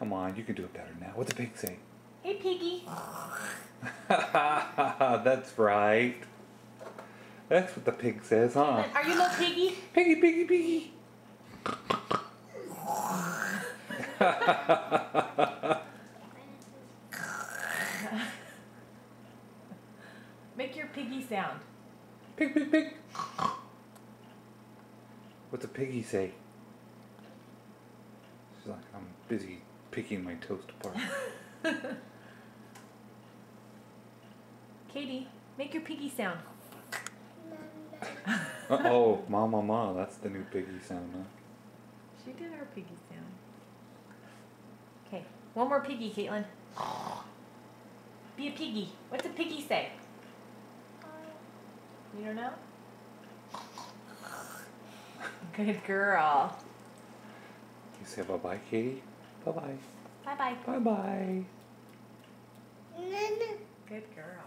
Come on, you can do it better now. What's the pig say? Hey, piggy. That's right. That's what the pig says, huh? Are you little piggy? Piggy, piggy, piggy. Make your piggy sound. Pig, pig, pig. What's a piggy say? She's like, I'm busy picking my toast apart. Katie, make your piggy sound. Oh, ma, ma, ma. That's the new piggy sound, huh? She did her piggy sound. Okay, one more piggy, Katelynne. Be a piggy. What's a piggy say? You don't know? Good girl. You say bye-bye, Katie? Bye-bye. Bye-bye. Bye-bye. Good girl.